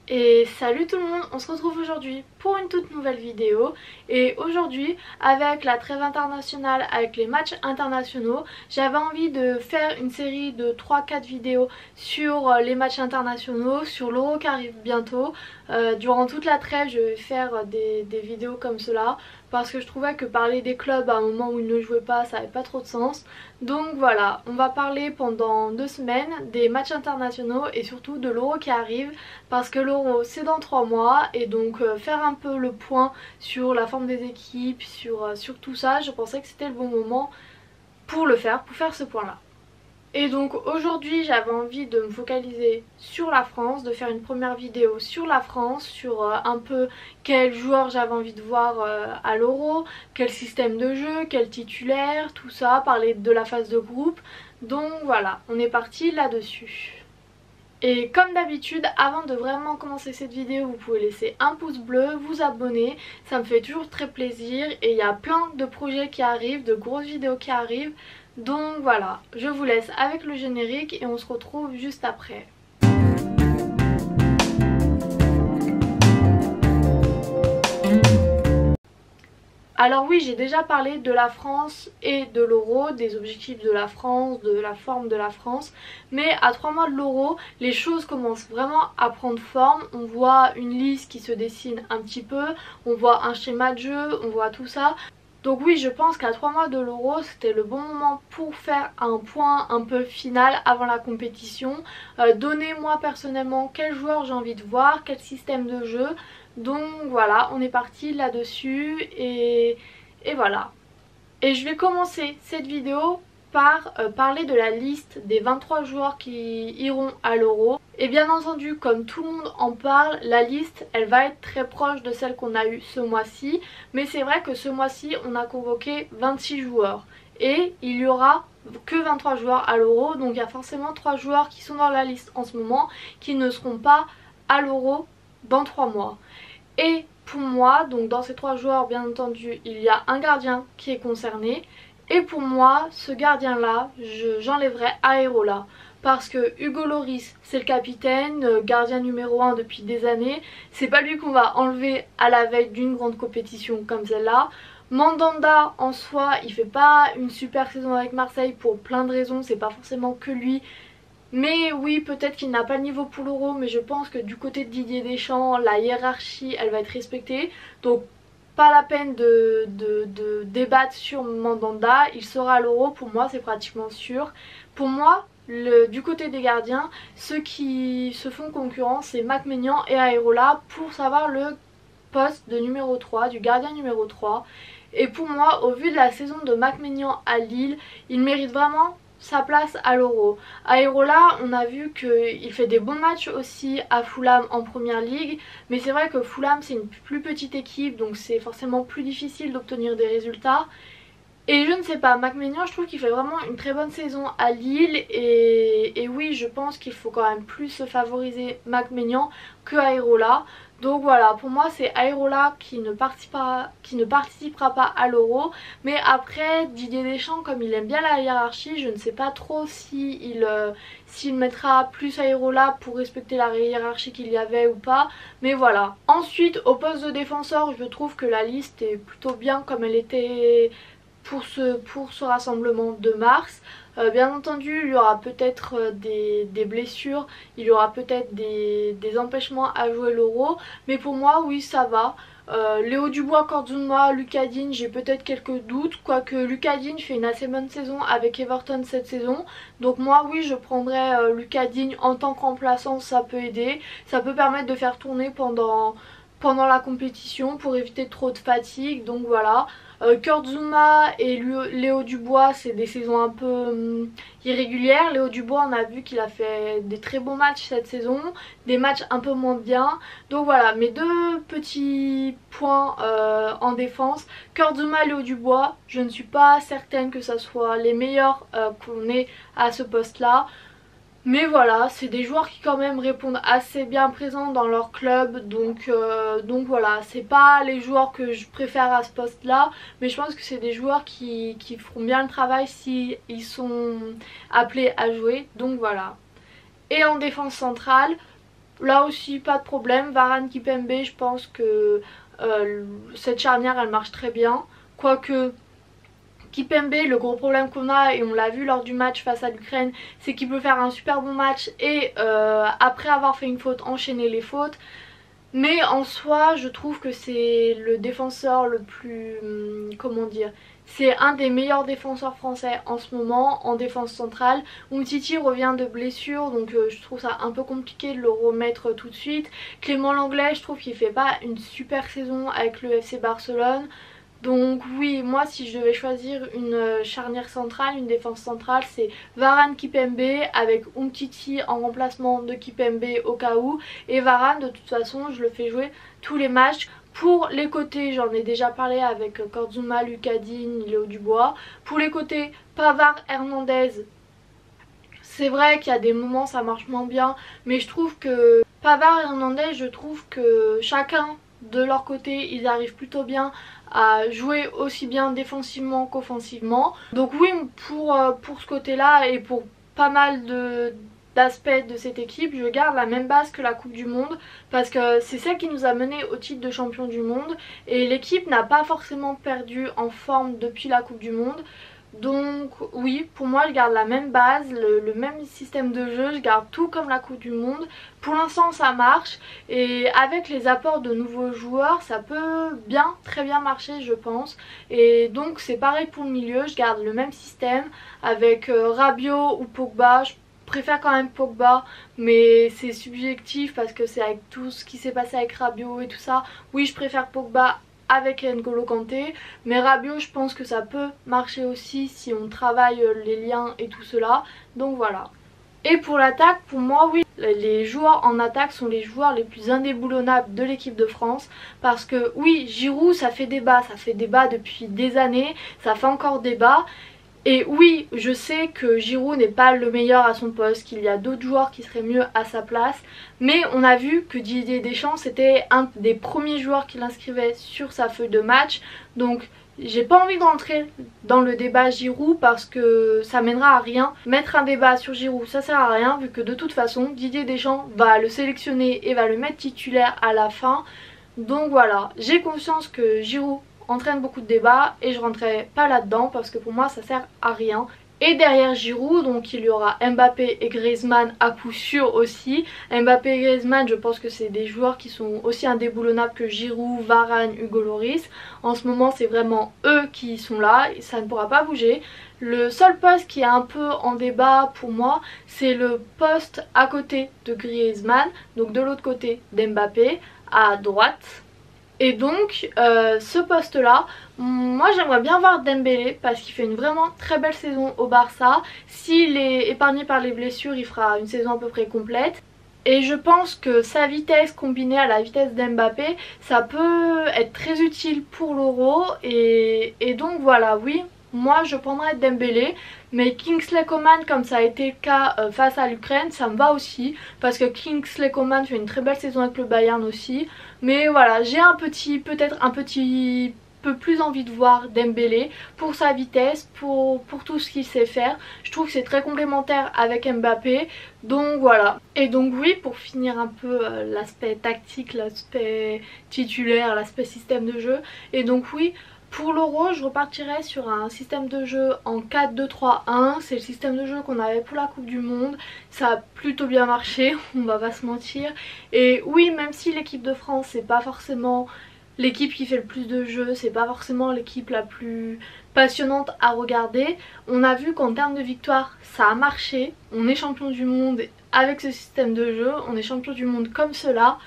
Et salut tout le monde, on se retrouve aujourd'hui pour une toute nouvelle vidéo. Et aujourd'hui, avec la trêve internationale, avec les matchs internationaux, j'avais envie de faire une série de 3-4 vidéos sur les matchs internationaux, sur l'Euro qui arrive bientôt. Durant toute la trêve, je vais faire des vidéos comme cela parce que je trouvais que parler des clubs à un moment où ils ne jouaient pas, ça n'avait pas trop de sens. Donc voilà, on va parler pendant 2 semaines des matchs internationaux et surtout de l'Euro qui arrive parce que l'Euro c'est dans 3 mois et donc faire un peu le point sur la forme des équipes, sur tout ça, je pensais que c'était le bon moment pour faire ce point là. Et donc aujourd'hui j'avais envie de me focaliser sur la France, de faire une première vidéo sur la France, sur un peu quels joueurs j'avais envie de voir à l'Euro, quel système de jeu, quel titulaire, tout ça, parler de la phase de groupe. Donc voilà, on est parti là-dessus. Et comme d'habitude, avant de vraiment commencer cette vidéo, vous pouvez laisser un pouce bleu, vous abonner, ça me fait toujours très plaisir et il y a plein de projets qui arrivent, de grosses vidéos qui arrivent. Donc voilà, je vous laisse avec le générique et on se retrouve juste après. Alors oui, j'ai déjà parlé de la France et de l'Euro, des objectifs de la France, de la forme de la France. Mais à 3 mois de l'Euro, les choses commencent vraiment à prendre forme. On voit une liste qui se dessine un petit peu, on voit un schéma de jeu, on voit tout ça. Donc oui, je pense qu'à 3 mois de l'Euro, c'était le bon moment pour faire un point un peu final avant la compétition. Donner moi personnellement quel joueur j'ai envie de voir, quel système de jeu. Donc voilà, on est parti là-dessus et voilà. Et je vais commencer cette vidéo par parler de la liste des 23 joueurs qui iront à l'Euro. Et bien entendu, comme tout le monde en parle, la liste elle va être très proche de celle qu'on a eue ce mois-ci. Mais c'est vrai que ce mois-ci on a convoqué 26 joueurs. Et il y aura que 23 joueurs à l'Euro. Donc il y a forcément 3 joueurs qui sont dans la liste en ce moment qui ne seront pas à l'Euro dans 3 mois. Et pour moi, donc dans ces 3 joueurs bien entendu il y a un gardien qui est concerné. Et pour moi ce gardien là j'enlèverai Areola. Parce que Hugo Lloris c'est le capitaine, gardien numéro 1 depuis des années. C'est pas lui qu'on va enlever à la veille d'une grande compétition comme celle-là. Mandanda en soi il fait pas une super saison avec Marseille pour plein de raisons, c'est pas forcément que lui. Mais oui, peut-être qu'il n'a pas le niveau pour l'Euro, mais je pense que du côté de Didier Deschamps, la hiérarchie, elle va être respectée. Donc pas la peine de débattre sur Mandanda, il sera à l'Euro, pour moi c'est pratiquement sûr. Pour moi, du côté des gardiens, ceux qui se font concurrence, c'est Mac-Maignan et Areola pour savoir le poste de numéro 3, du gardien numéro 3. Et pour moi, au vu de la saison de Mac-Maignan à Lille, il mérite vraiment sa place à l'Euro. Areola, on a vu qu'il fait des bons matchs aussi à Fulham en première ligue, mais c'est vrai que Fulham c'est une plus petite équipe donc c'est forcément plus difficile d'obtenir des résultats. Et je ne sais pas, Mac-Maignan je trouve qu'il fait vraiment une très bonne saison à Lille et oui je pense qu'il faut quand même plus se favoriser Mac-Maignan que Areola. Donc voilà, pour moi c'est Areola qui ne participera pas à l'Euro. Mais après Didier Deschamps, comme il aime bien la hiérarchie, je ne sais pas trop s'il mettra plus Areola pour respecter la hiérarchie qu'il y avait ou pas. Mais voilà. Ensuite au poste de défenseur, je trouve que la liste est plutôt bien comme elle était pour ce rassemblement de mars. Bien entendu il y aura peut-être des blessures, il y aura peut-être des empêchements à jouer l'Euro, mais pour moi oui ça va. Léo Dubois, Cordzouma, Lucas Digne, j'ai peut-être quelques doutes, quoique Lucas Digne fait une assez bonne saison avec Everton cette saison. Donc moi oui je prendrais Lucas Digne en tant que remplaçant, ça peut aider, ça peut permettre de faire tourner pendant la compétition pour éviter trop de fatigue, donc voilà. Kurt Zouma et Léo Dubois c'est des saisons un peu irrégulières. Léo Dubois on a vu qu'il a fait des très bons matchs cette saison, des matchs un peu moins bien. Donc voilà, mes deux petits points en défense. Kurt Zouma, Léo Dubois, je ne suis pas certaine que ça soit les meilleurs qu'on ait à ce poste là. Mais voilà, c'est des joueurs qui quand même répondent assez bien présents dans leur club. Donc voilà, c'est pas les joueurs que je préfère à ce poste là. Mais je pense que c'est des joueurs qui feront bien le travail si ils sont appelés à jouer. Donc voilà. Et en défense centrale, là aussi pas de problème. Varane Kimpembe, je pense que cette charnière elle marche très bien. Quoique Kimpembe, le gros problème qu'on a, et on l'a vu lors du match face à l'Ukraine, c'est qu'il peut faire un super bon match et après avoir fait une faute, enchaîner les fautes. Mais en soi, je trouve que c'est le défenseur le plus... comment dire, c'est un des meilleurs défenseurs français en ce moment en défense centrale. Umtiti revient de blessure, donc je trouve ça un peu compliqué de le remettre tout de suite. Clément Lenglet, je trouve qu'il fait pas une super saison avec le FC Barcelone. Donc oui, moi si je devais choisir une charnière centrale, une défense centrale, c'est Varane Kimpembe avec Umtiti en remplacement de Kimpembe au cas où. Et Varane, de toute façon, je le fais jouer tous les matchs. Pour les côtés, j'en ai déjà parlé avec Kordzuma, Lucadine, Léo Dubois. Pour les côtés, Pavard, Hernandez, c'est vrai qu'il y a des moments ça marche moins bien, mais je trouve que Pavard et Hernandez, je trouve que chacun de leur côté, ils arrivent plutôt bien à jouer aussi bien défensivement qu'offensivement. Donc oui, pour ce côté-là et pour pas mal d'aspects de cette équipe, je garde la même base que la Coupe du Monde parce que c'est celle qui nous a mené au titre de champion du monde et l'équipe n'a pas forcément perdu en forme depuis la Coupe du Monde. Donc oui, pour moi je garde la même base, le même système de jeu, je garde tout comme la Coupe du Monde. Pour l'instant ça marche et avec les apports de nouveaux joueurs ça peut bien, très bien marcher je pense. Et donc c'est pareil pour le milieu, je garde le même système avec Rabiot ou Pogba. Je préfère quand même Pogba, mais c'est subjectif parce que c'est avec tout ce qui s'est passé avec Rabiot et tout ça. Oui, je préfère Pogba avec N'Golo Kanté, mais Rabiot je pense que ça peut marcher aussi si on travaille les liens et tout cela, donc voilà. Et pour l'attaque, pour moi oui, les joueurs en attaque sont les joueurs les plus indéboulonnables de l'équipe de France, parce que oui, Giroud ça fait débat depuis des années, ça fait encore débat. Et oui, je sais que Giroud n'est pas le meilleur à son poste, qu'il y a d'autres joueurs qui seraient mieux à sa place. Mais on a vu que Didier Deschamps, c'était un des premiers joueurs qu'il inscrivait sur sa feuille de match. Donc j'ai pas envie d'entrer dans le débat Giroud parce que ça mènera à rien. Mettre un débat sur Giroud, ça sert à rien vu que de toute façon, Didier Deschamps va le sélectionner et va le mettre titulaire à la fin. Donc voilà, j'ai conscience que Giroud entraîne beaucoup de débats et je rentrerai pas là-dedans parce que pour moi ça sert à rien. Et derrière Giroud, donc il y aura Mbappé et Griezmann à coup sûr aussi. Mbappé et Griezmann, je pense que c'est des joueurs qui sont aussi indéboulonnables que Giroud, Varane, Hugo Lloris. En ce moment c'est vraiment eux qui sont là et ça ne pourra pas bouger. Le seul poste qui est un peu en débat pour moi, c'est le poste à côté de Griezmann, donc de l'autre côté d'Mbappé, à droite. Et donc ce poste là, moi j'aimerais bien voir Dembélé parce qu'il fait une vraiment très belle saison au Barça. S'il est épargné par les blessures, il fera une saison à peu près complète. Et je pense que sa vitesse combinée à la vitesse d'Mbappé, ça peut être très utile pour l'Euro. Et donc voilà, oui, moi je prendrais Dembélé. Mais Kingsley Coman, comme ça a été le cas face à l'Ukraine, ça me va aussi. Parce que Kingsley Coman fait une très belle saison avec le Bayern aussi. Mais voilà, j'ai peut-être un petit peu plus envie de voir Dembélé pour sa vitesse, pour tout ce qu'il sait faire. Je trouve que c'est très complémentaire avec Mbappé. Donc voilà. Et donc oui, pour finir un peu l'aspect tactique, l'aspect titulaire, l'aspect système de jeu. Et donc oui, pour l'Euro, je repartirai sur un système de jeu en 4-2-3-1. C'est le système de jeu qu'on avait pour la Coupe du Monde. Ça a plutôt bien marché, on va pas se mentir. Et oui, même si l'équipe de France, c'est pas forcément l'équipe qui fait le plus de jeux, c'est pas forcément l'équipe la plus passionnante à regarder, on a vu qu'en termes de victoire, ça a marché. On est champion du monde avec ce système de jeu, on est champion du monde comme cela.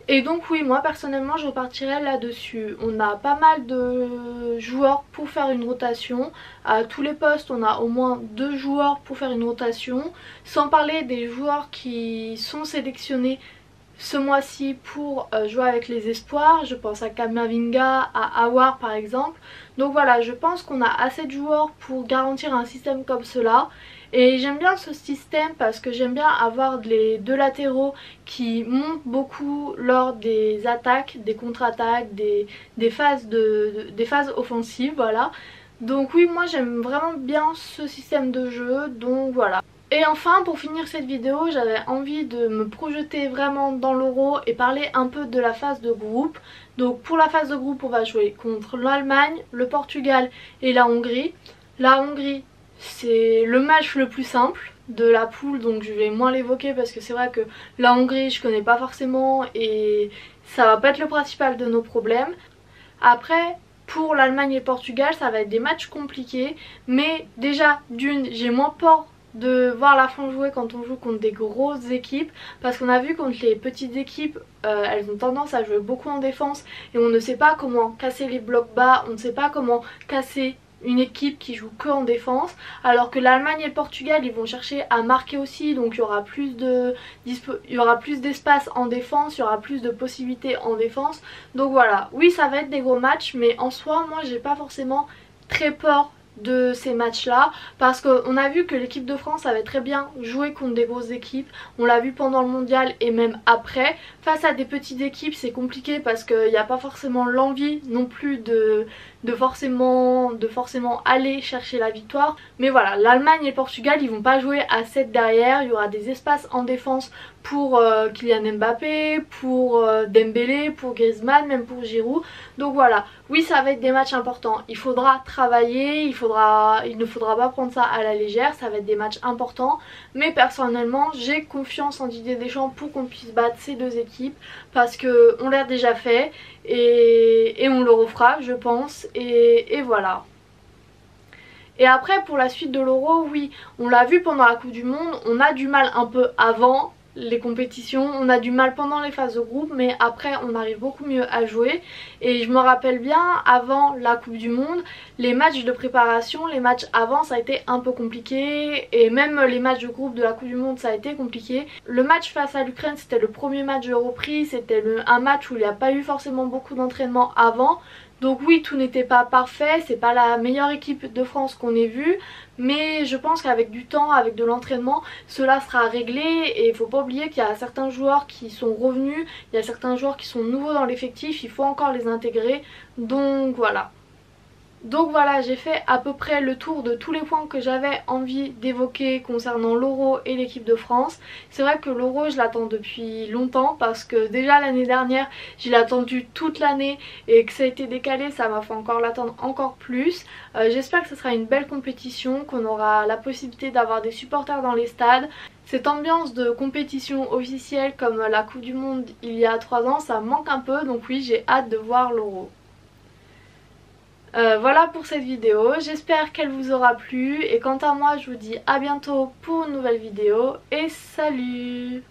Et donc oui, moi personnellement je repartirai là-dessus. On a pas mal de joueurs pour faire une rotation. À tous les postes on a au moins 2 joueurs pour faire une rotation. Sans parler des joueurs qui sont sélectionnés ce mois-ci pour jouer avec les espoirs. Je pense à Kamavinga, à Aouar par exemple. Donc voilà, je pense qu'on a assez de joueurs pour garantir un système comme cela. Et j'aime bien ce système parce que j'aime bien avoir les 2 latéraux qui montent beaucoup lors des attaques, des contre-attaques, des phases offensives, voilà. Donc oui, moi j'aime vraiment bien ce système de jeu, donc voilà. Et enfin, pour finir cette vidéo, j'avais envie de me projeter vraiment dans l'Euro et parler un peu de la phase de groupe. Donc pour la phase de groupe, on va jouer contre l'Allemagne, le Portugal et la Hongrie. La Hongrie, c'est le match le plus simple de la poule, donc je vais moins l'évoquer parce que c'est vrai que la Hongrie je connais pas forcément et ça va pas être le principal de nos problèmes. Après, pour l'Allemagne et le Portugal, ça va être des matchs compliqués, mais déjà d'une, j'ai moins peur de voir la France jouer quand on joue contre des grosses équipes, parce qu'on a vu contre les petites équipes, elles ont tendance à jouer beaucoup en défense et on ne sait pas comment casser les blocs bas, on ne sait pas comment casser une équipe qui joue que en défense, alors que l'Allemagne et le Portugal ils vont chercher à marquer aussi, donc il y aura plus d'espace en défense, il y aura plus de possibilités en défense. Donc voilà, oui ça va être des gros matchs, mais en soi moi j'ai pas forcément très peur de ces matchs là, parce qu'on a vu que l'équipe de France avait très bien joué contre des grosses équipes, on l'a vu pendant le mondial et même après. Face à des petites équipes c'est compliqué parce qu'il n'y a pas forcément l'envie non plus de forcément aller chercher la victoire. Mais voilà, l'Allemagne et le Portugal ils vont pas jouer à 7 derrière, il y aura des espaces en défense pour Kylian Mbappé, pour Dembélé, pour Griezmann, même pour Giroud. Donc voilà, oui ça va être des matchs importants, il faudra travailler, il ne faudra pas prendre ça à la légère, ça va être des matchs importants. Mais personnellement j'ai confiance en Didier Deschamps pour qu'on puisse battre ces deux équipes, parce qu'on l'a déjà fait et on le refera je pense, et voilà. Et après pour la suite de l'Euro, oui on l'a vu pendant la Coupe du Monde, on a du mal un peu avant les compétitions, on a du mal pendant les phases de groupe, mais après on arrive beaucoup mieux à jouer. Et je me rappelle bien avant la Coupe du Monde, les matchs de préparation, les matchs avant ça a été un peu compliqué, et même les matchs de groupe de la Coupe du Monde ça a été compliqué. Le match face à l'Ukraine c'était le premier match de reprise, c'était un match où il n'y a pas eu forcément beaucoup d'entraînement avant. Donc oui, tout n'était pas parfait, c'est pas la meilleure équipe de France qu'on ait vue, mais je pense qu'avec du temps, avec de l'entraînement, cela sera réglé. Et il faut pas oublier qu'il y a certains joueurs qui sont revenus, il y a certains joueurs qui sont nouveaux dans l'effectif, il faut encore les intégrer, donc voilà. Donc voilà, j'ai fait à peu près le tour de tous les points que j'avais envie d'évoquer concernant l'Euro et l'équipe de France. C'est vrai que l'Euro je l'attends depuis longtemps, parce que déjà l'année dernière je l'ai attendu toute l'année, et que ça a été décalé ça m'a fait encore l'attendre encore plus. J'espère que ce sera une belle compétition, qu'on aura la possibilité d'avoir des supporters dans les stades. Cette ambiance de compétition officielle comme la Coupe du Monde il y a 3 ans, ça me manque un peu, donc oui j'ai hâte de voir l'Euro. Voilà pour cette vidéo, j'espère qu'elle vous aura plu, et quant à moi je vous dis à bientôt pour une nouvelle vidéo et salut!